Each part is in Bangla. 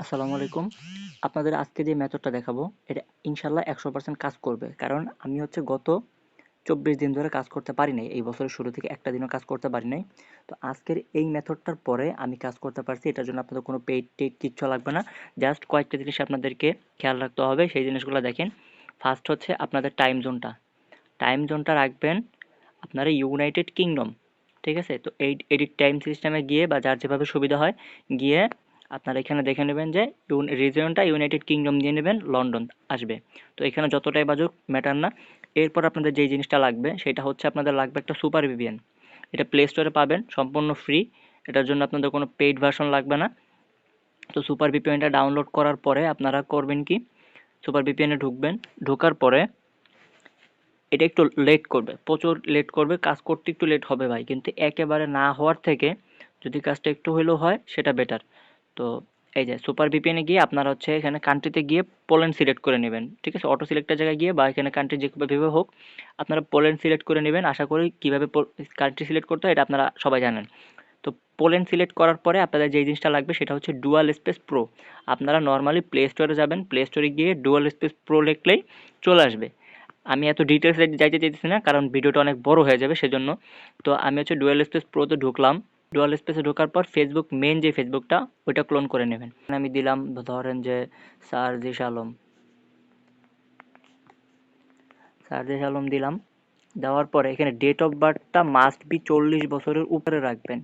আসসালামু আলাইকুম। আপনাদের আজকে যে মেথডটা দেখাবো এটা ইনশাল্লাহ 100% কাজ করবে। কারণ আমি হচ্ছে গত 24 দিন ধরে কাজ করতে পারি নাই। এই বছরের শুরু থেকে একটা দিনও কাজ করতে পারি নাই। তো আজকের এই মেথডটার পরে আমি কাজ করতে পারছি। এটার জন্য আপনাদের কোনো পেইড কিচ্ছু লাগবে না। জাস্ট কয়েকটা জিনিস আপনাদেরকে খেয়াল রাখতে হবে। সেই জিনিসগুলো দেখেন। ফার্স্ট হচ্ছে আপনাদের টাইম জোনটা। টাইম জোনটা রাখবেন আপনারা ইউনাইটেড কিংডম। ঠিক আছে? তো এই এডিট টাইম সিস্টেমে গিয়ে বা যার যেভাবে সুবিধা হয় গিয়ে আপনারা এখানে দেখে নেবেন যে রিজিয়নটা ইউনাইটেড কিংডম দিয়ে নেবেন, লন্ডন আসবে। তো এখানে যতটাই বাজুক ম্যাটার না। এরপর আপনাদের যেই জিনিসটা লাগবে সেটা হচ্ছে আপনাদের লাগবে একটা সুপার ভিপিএন। এটা প্লে স্টোরে পাবেন সম্পূর্ণ ফ্রি। এটার জন্য আপনাদের কোনো পেইড ভার্সন লাগবে না। তো সুপার ভিপিএনটা ডাউনলোড করার পরে আপনারা করবেন কি, সুপার ভিপিএনে ঢুকবেন। ঢোকার পরে এটা একটু লেট করবে, প্রচুর লেট করবে, কাজ করতে একটু লেট হবে ভাই, কিন্তু একেবারে না হওয়ার থেকে যদি কাজটা একটু হলেও হয় সেটা বেটার। তো এই যে সুপার ভিপিএনে গিয়ে আপনারা হচ্ছে এখানে কান্ট্রিতে গিয়ে পোল্যান্ড সিলেক্ট করে নেবেন। ঠিক আছে? অটো সিলেক্টের জায়গায় গিয়ে বা এখানে কান্ট্রি যেভাবে হোক আপনারা পোল্যান্ড সিলেক্ট করে নেবেন। আশা করি কীভাবে কান্ট্রি সিলেক্ট করতে হয় এটা আপনারা সবাই জানেন। তো পোল্যান্ড সিলেক্ট করার পরে আপনাদের যেই জিনিসটা লাগবে সেটা হচ্ছে ডুয়াল স্পেস প্রো। আপনারা নর্মালি প্লে স্টোরে যাবেন, প্লে স্টোরে গিয়ে ডুয়াল স্পেস প্রো লিখলেই চলে আসবে। আমি এত ডিটেলসে যাইতে চাইতেছি না কারণ ভিডিওটা অনেক বড় হয়ে যাবে সেজন্য। তো আমি হচ্ছে ডুয়াল স্পেস প্রোতে ঢুকলাম। ডুয়াল স্পেসে ঢোকার পর ফেসবুক মেন যে ফেসবুকটা ওইটা ক্লোন করে নেবেন। আমি দিলাম ধরেন যে সার্জিস আলম। সার্জিস আলম দিলাম। দেওয়ার পরে এখানে ডেট অফ বার্থটা মাস্ট বি 40 বছরের উপরে রাখবেন।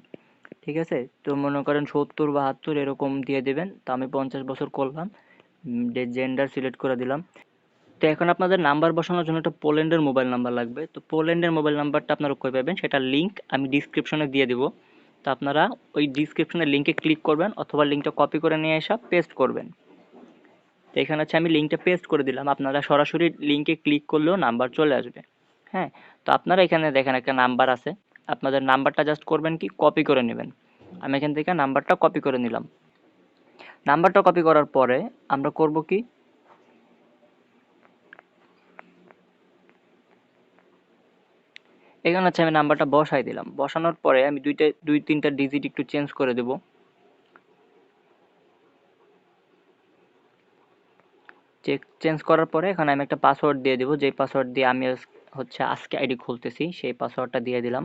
ঠিক আছে? তো মনে করেন 70 72 এরকম দিয়ে দেবেন। তো আমি 50 বছর করলাম। জেন্ডার সিলেক্ট করে দিলাম। তো এখন আপনাদের নাম্বার বসানোর জন্য একটা পোল্যান্ডের মোবাইল নাম্বার লাগবে। তো পোল্যান্ডের মোবাইল নাম্বারটা আপনারা কই পাবেন সেটার লিঙ্ক আমি ডিসক্রিপশনে দিয়ে দিব। তো আপনারা ওই ডিসক্রিপশনের লিঙ্কে ক্লিক করবেন অথবা লিঙ্কটা কপি করে নিয়ে এসে পেস্ট করবেন। তো এখানে হচ্ছে আমি লিঙ্কটা পেস্ট করে দিলাম। আপনারা সরাসরি লিঙ্কে ক্লিক করলেও নাম্বার চলে আসবে। হ্যাঁ? তো আপনারা এখানে দেখেন একটা নাম্বার আছে। আপনাদের নাম্বারটা জাস্ট করবেন কি কপি করে নেবেন। আমি এখান থেকে নাম্বারটা কপি করে নিলাম। নাম্বারটা কপি করার পরে আমরা করব কি, এখানে হচ্ছে আমি নাম্বারটা বসাই দিলাম। বসানোর পরে আমি দুই তিনটা ডিজিট একটু চেঞ্জ করে দেব। চেঞ্জ করার পরে এখানে আমি একটা পাসওয়ার্ড দিয়ে দেব, যেই পাসওয়ার্ড দিয়ে আমি হচ্ছে আজকে আইডি খুলতেছি সেই পাসওয়ার্ডটা দিয়ে দিলাম।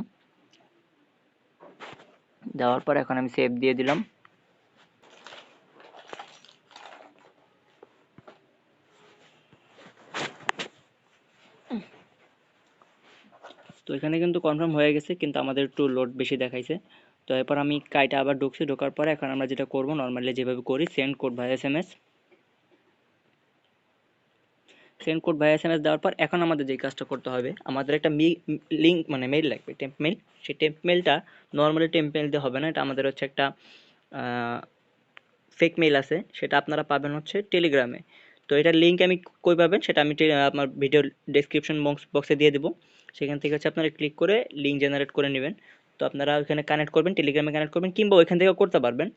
দেওয়ার পরে এখন আমি সেভ দিয়ে দিলাম। তো এখানে কিন্তু কনফার্ম হয়ে গেছে, কিন্তু আমাদের একটু লোড বেশি দেখাইছে। তো এরপর আমি কাইটা আবার ঢুকছি। ঢোকার পরে এখন আমরা যেটা করব নর্মালি যেভাবে করি, সেন্ড কোড ভাই এসএমএস। সেন্ড কোড ভাই এসএমএস দেওয়ার পর এখন আমাদের যে কাজটা করতে হবে, আমাদের একটা লিঙ্ক মানে মেইল লাগবে, টেম্প মেইল। সেই টেম্প মেইলটা নর্মালি টেম্প মেইল দিয়ে হবে না, এটা আমাদের হচ্ছে একটা ফেক মেইল আছে, সেটা আপনারা পাবেন হচ্ছে টেলিগ্রামে। তো এটার লিঙ্ক আমি কই পাবেন সেটা আমি আমার ভিডিও ডেসক্রিপশন বক্সে দিয়ে দেবো। সেখান থেকে হচ্ছে আপনারা ক্লিক করে লিঙ্ক জেনারেট করে নেবেন। তো আপনারা ওখানে কানেক্ট করবেন, টেলিগ্রামে কানেক্ট করবেন, কিংবা ওইখান থেকেও করতে পারবেন।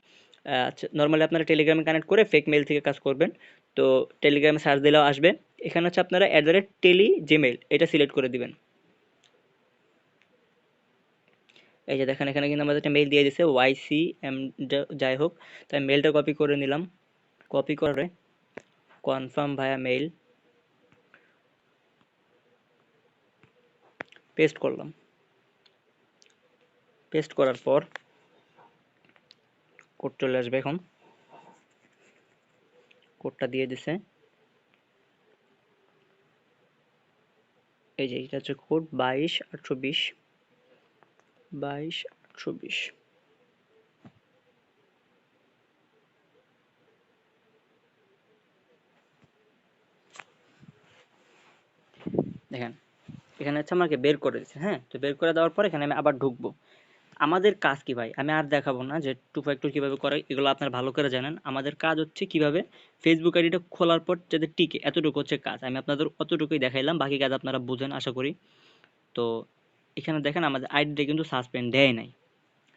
আচ্ছা, নর্মালি আপনারা টেলিগ্রামে কানেক্ট করে ফেক মেইল থেকে কাজ করবেন। তো টেলিগ্রামে সার্চ দিলেও আসবে। এখানে হচ্ছে আপনারা @টেলি জিমেইল এটা সিলেক্ট করে দিবেন। এই যে দেখেন এখানে কিন্তু আমাদের একটা মেইল দিয়ে দিছে ওয়াইসি এম, যাই হোক। তাই মেইলটা কপি করে নিলাম। কপি করে কনফার্ম ভায়া মেইল পেস্ট করলাম। পেস্ট করার পর কোড চলে আসবে। এখন কোডটা দিয়ে দিছে। এই যে এটা হচ্ছে কোড 22 820। 22 820। দেখেন এখানে হচ্ছে আমাকে বের করে দিচ্ছে। হ্যাঁ, তো বের করে দেওয়ার পর এখানে আমি আবার ঢুকবো। আমাদের কাজ কি ভাই, আমি আর দেখাবো না যে টু ফ্যাক্টর কিভাবে করে, এগুলো আপনারা ভালো করে জানেন। আমাদের কাজ হচ্ছে কিভাবে ফেসবুক আইডিটা খোলার পর যাতে টিকে, এতটুকু হচ্ছে কাজ। আমি আপনাদের অতটুকুই দেখাইলাম, বাকি কাজ আপনারা বুঝেন আশা করি। তো এখানে দেখেন আমাদের আইডিটা কিন্তু সাসপেন্ড দেয় নাই।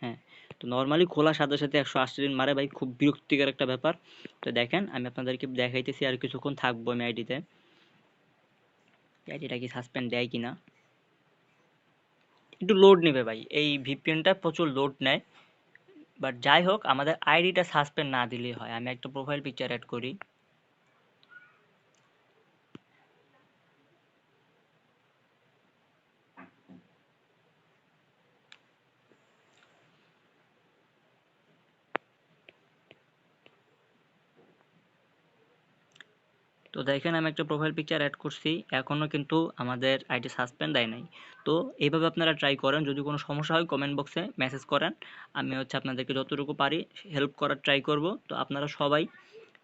হ্যাঁ, তো নর্মালি খোলার সাথে সাথে 180 দিন মারে ভাই, খুব বিরক্তিকর একটা ব্যাপার। তো দেখেন আমি আপনাদেরকে দেখাইতেছি, আর কিছুক্ষণ থাকবো আমি আইডিতে, আইডিটা কি সাসপেন্ড দেয় কিনা। একটু লোড নেবে ভাই, এই ভিপিএনটা প্রচুর লোড নেয়। বাট যাই হোক, আমাদের আইডিটা সাসপেন্ড না দিলেই হয়। আমি একটা প্রোফাইল পিকচার অ্যাড করি। তো দেখেন আমি একটা প্রোফাইল পিকচার অ্যাড করছি, এখনো কিন্তু আমাদের আইডি সাসপেন্ড দেয় নাই। তো এইভাবে আপনারা ট্রাই করেন, যদি কোনো সমস্যা হয় কমেন্ট বক্সে মেসেজ করেন, আমি হচ্ছে আপনাদেরকে যতটুকু পারি হেল্প করার ট্রাই করব। তো আপনারা সবাই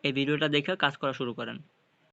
এই ভিডিওটা দেখে কাজ করা শুরু করেন।